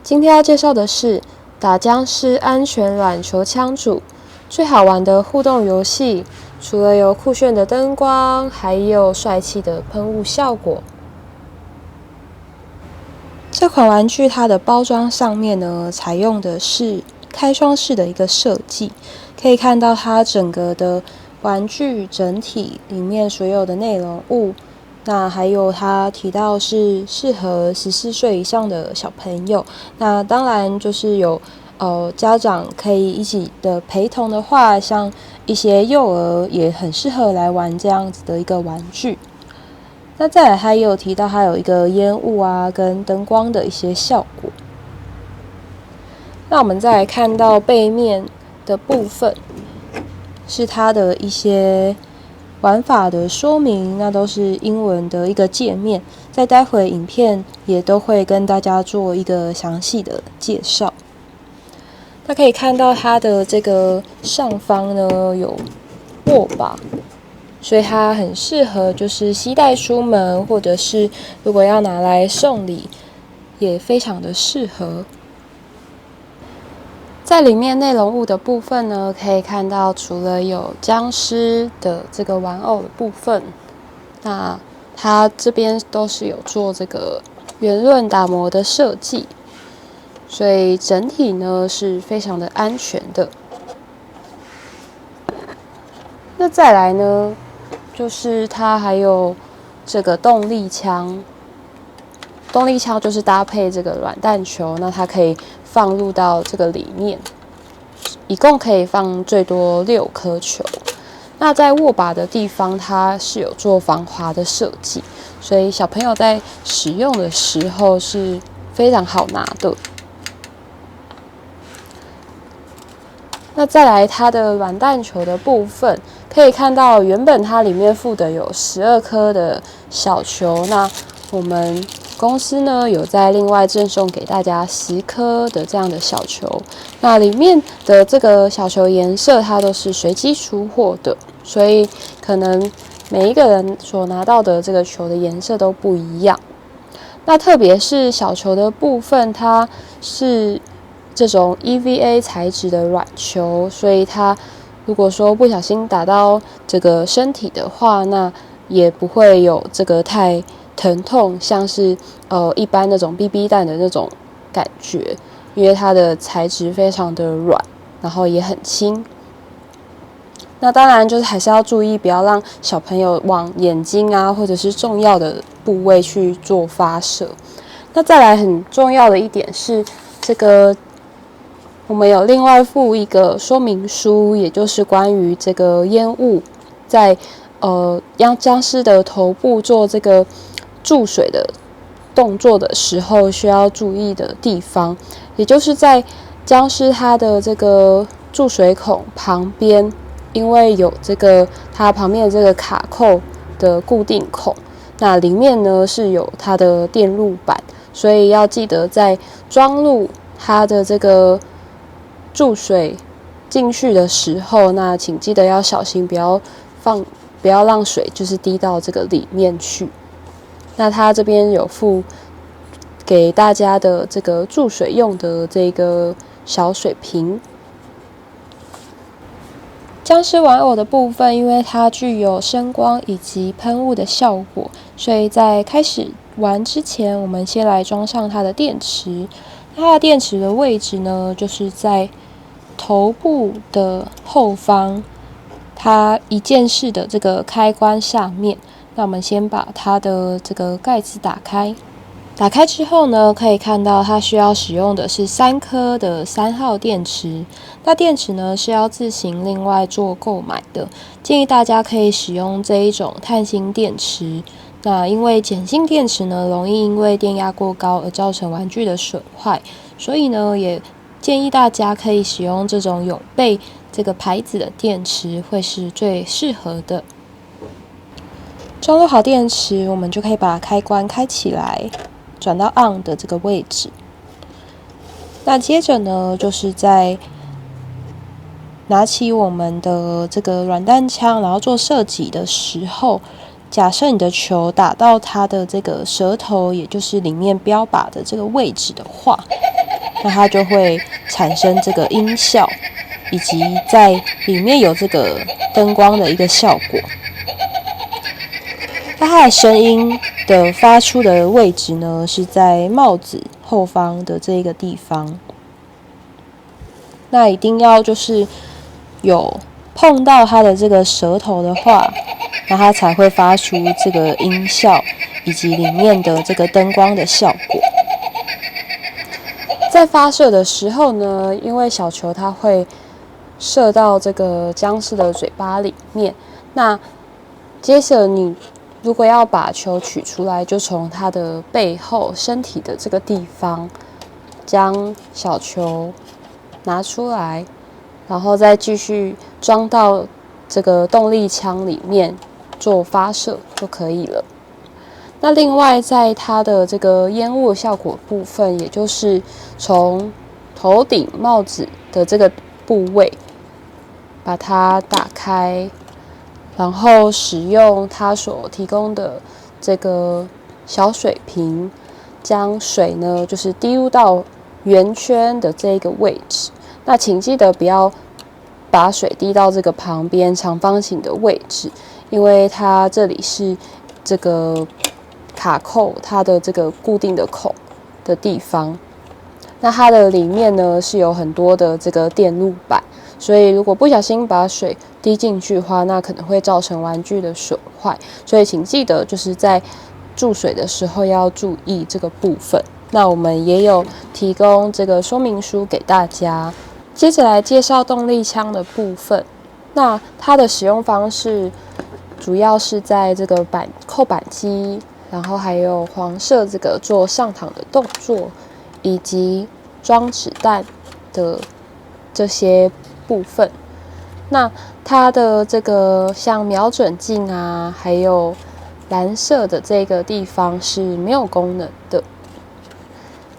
今天要介绍的是打僵尸安全软球枪组最好玩的互动游戏，除了有酷炫的灯光，还有帅气的喷雾效果。这款玩具它的包装上面呢，采用的是开窗式的一个设计，可以看到它整个的玩具整体里面所有的内容物。那还有他提到是适合14岁以上的小朋友，那当然就是有家长可以一起的陪同的话，像一些幼儿也很适合来玩这样子的一个玩具。那再来他也有提到它有一个烟雾啊跟灯光的一些效果。那我们再来看到背面的部分，是它的一些玩法的说明，那都是英文的一个界面，在待会影片也都会跟大家做一个详细的介绍。那可以看到它的这个上方呢有握把，所以它很适合就是携带出门，或者是如果要拿来送礼，也非常的适合。在里面内容物的部分呢，可以看到除了有僵尸的这个玩偶的部分，那它这边都是有做这个圆润打磨的设计，所以整体呢是非常的安全的。那再来呢，就是它还有这个动力枪，动力枪就是搭配这个软弹球，那它可以放入到这个里面，一共可以放最多6颗球。那在握把的地方，它是有做防滑的设计，所以小朋友在使用的时候是非常好拿的。那再来它的软弹球的部分，可以看到原本它里面附的有12颗的小球，那我们公司呢有在另外赠送给大家10颗的这样的小球，那里面的这个小球颜色它都是随机出货的，所以可能每一个人所拿到的这个球的颜色都不一样。那特别是小球的部分，它是这种 EVA 材质的软球，所以它如果说不小心打到这个身体的话，那也不会有这个太疼痛，像是一般那种 BB 弹的那种感觉，因为它的材质非常的软，然后也很轻。那当然就是还是要注意，不要让小朋友往眼睛啊或者是重要的部位去做发射。那再来很重要的一点是，这个我们有另外附一个说明书，也就是关于这个烟雾在让僵尸的头部做这个注水的动作的时候需要注意的地方，也就是在僵尸它的这个注水孔旁边，因为有这个它旁边的这个卡扣的固定孔，那里面呢是有它的电路板，所以要记得在装入它的这个注水进去的时候，那请记得要小心，不要让水就是滴到这个里面去。那它这边有附给大家的这个注水用的这个小水瓶。僵尸玩偶的部分，因为它具有声光以及喷雾的效果，所以在开始玩之前，我们先来装上它的电池。它的电池的位置呢，就是在头部的后方，它一键式的这个开关下面。那我们先把它的这个盖子打开。打开之后呢，可以看到它需要使用的是3颗的3号电池。那电池呢是要自行另外做购买的，建议大家可以使用这一种碳芯电池。那因为碱性电池呢容易因为电压过高而造成玩具的损坏，所以呢也建议大家可以使用这种永贝这个牌子的电池，会是最适合的。装入好电池，我们就可以把开关开起来，转到 on 的这个位置。那接着呢，就是在拿起我们的这个软弹枪，然后做射击的时候，假设你的球打到它的这个舌头，也就是里面标靶的这个位置的话，那它就会产生这个音效，以及在里面有这个灯光的一个效果。那它的声音的发出的位置呢，是在帽子后方的这个地方。那一定要就是有碰到它的这个舌头的话，那它才会发出这个音效，以及里面的这个灯光的效果。在发射的时候呢，因为小球它会射到这个僵尸的嘴巴里面，那接着你如果要把球取出来，就从它的背后身体的这个地方将小球拿出来，然后再继续装到这个动力枪里面做发射就可以了。那另外在它的这个烟雾效果部分，也就是从头顶帽子的这个部位把它打开，然后使用它所提供的这个小水瓶，将水呢就是滴入到圆圈的这个位置。那请记得不要把水滴到这个旁边长方形的位置，因为它这里是这个卡扣它的这个固定的孔的地方。那它的里面呢是有很多的这个电路板，所以如果不小心把水滴进去的话，那可能会造成玩具的损坏。所以请记得就是在注水的时候要注意这个部分。那我们也有提供这个说明书给大家。接着来介绍动力枪的部分。那它的使用方式主要是在这个扣扳机，然后还有黄色这个做上膛的动作，以及装子弹的这些部分。那它的这个像瞄准镜啊，还有蓝色的这个地方是没有功能的。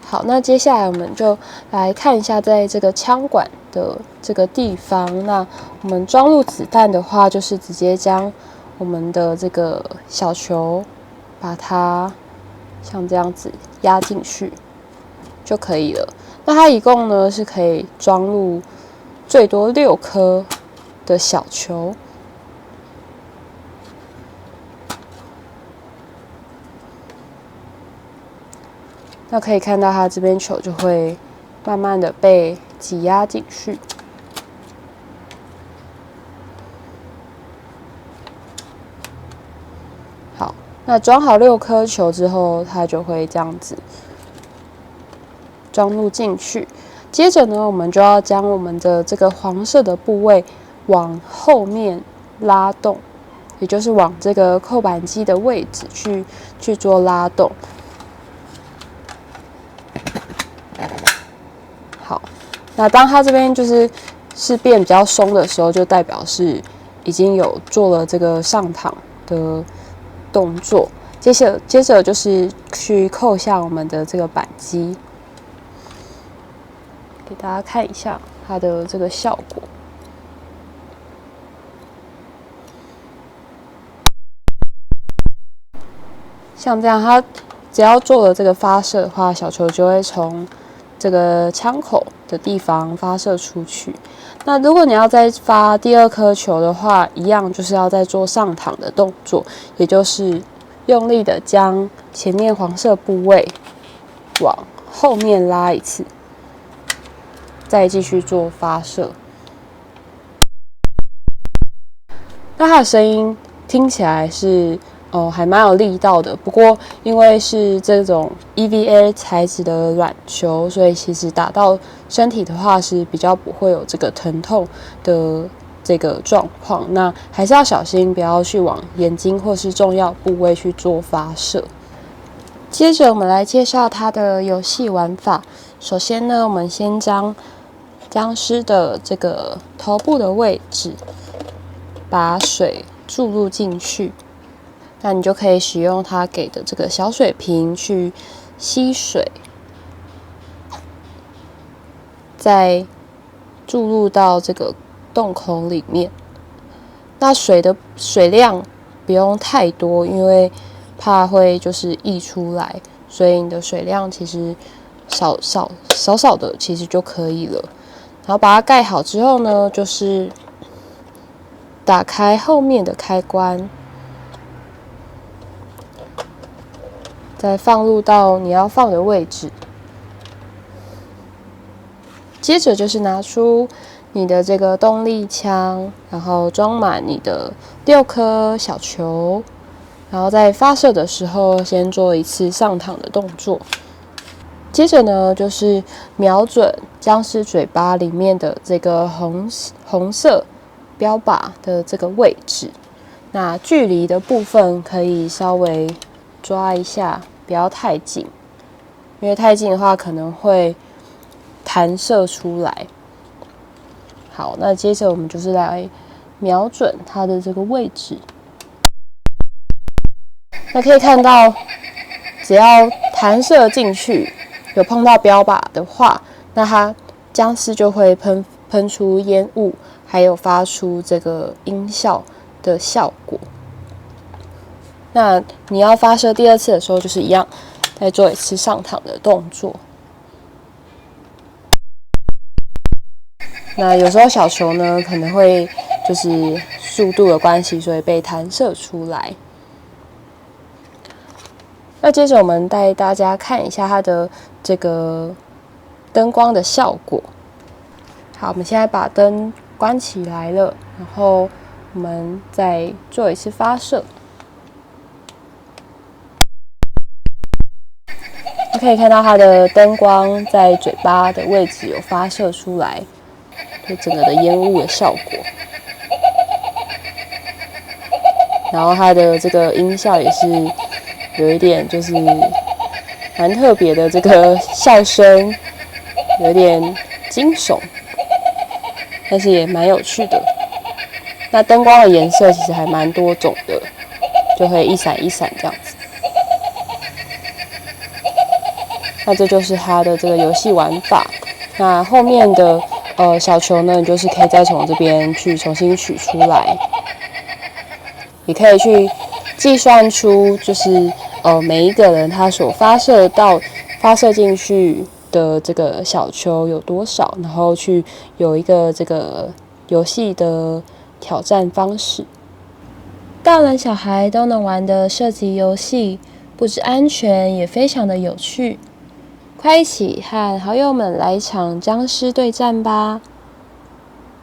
好，那接下来我们就来看一下在这个枪管的这个地方。那我们装入子弹的话，就是直接将我们的这个小球把它像这样子压进去就可以了。那它一共呢是可以装入最多6颗的小球。那可以看到它这边球就会慢慢的被挤压进去。好，那装好6颗球之后，它就会这样子装入进去。接着呢，我们就要将我们的这个黄色的部位往后面拉动，也就是往这个扣扳机的位置去做拉动。好，那当它这边是变比较松的时候，就代表是已经有做了这个上膛的动作。接着就是去扣下我们的这个扳机，给大家看一下它的这个效果。像这样，它只要做了这个发射的话，小球就会从这个枪口的地方发射出去。那如果你要再发第2颗球的话，一样就是要再做上膛的动作，也就是用力的将前面黄色部位往后面拉一次，再继续做发射。那它的声音听起来是还蛮有力道的，不过因为是这种 EVA 材质的软球，所以其实打到身体的话是比较不会有这个疼痛的这个状况。那还是要小心，不要去往眼睛或是重要部位去做发射。接着我们来介绍它的游戏玩法。首先呢，我们先将僵尸的这个头部的位置把水注入进去。那你就可以使用它给的这个小水瓶去吸水，再注入到这个洞口里面。那水的水量不用太多，因为怕会就是溢出来，所以你的水量其实少少的，其实就可以了。然后把它盖好之后呢，就是打开后面的开关，再放入到你要放的位置。接着就是拿出你的这个动力枪，然后装满你的6颗小球，然后在发射的时候先做一次上膛的动作。接着呢，就是瞄准僵尸嘴巴里面的这个红色标靶的这个位置。那距离的部分可以稍微抓一下，不要太近，因为太近的话可能会弹射出来。好，那接着我们就是来瞄准它的这个位置。那可以看到，只要弹射进去，有碰到标靶的话，那它僵尸就会喷出烟雾，还有发出这个音效的效果。那你要发射第2次的时候，就是一样，再做一次上膛的动作。那有时候小球呢，可能会就是速度的关系，所以被弹射出来。那接着我们带大家看一下它的这个灯光的效果。好，我们现在把灯关起来了，然后我们再做一次发射。可以看到它的灯光在嘴巴的位置有发射出来，就整个的烟雾的效果。然后它的这个音效也是有一点就是蛮特别的，这个笑声有点惊悚，但是也蛮有趣的。那灯光的颜色其实还蛮多种的，就会一闪一闪这样子。那这就是它的这个游戏玩法。那后面的小球呢，你就是可以再从这边去重新取出来，也可以去计算出就是每一个人他所发射进去的这个小球有多少，然后去有一个这个游戏的挑战方式。大人小孩都能玩的射击游戏，不止安全，也非常的有趣。快一起和好友们来一场僵尸对战吧！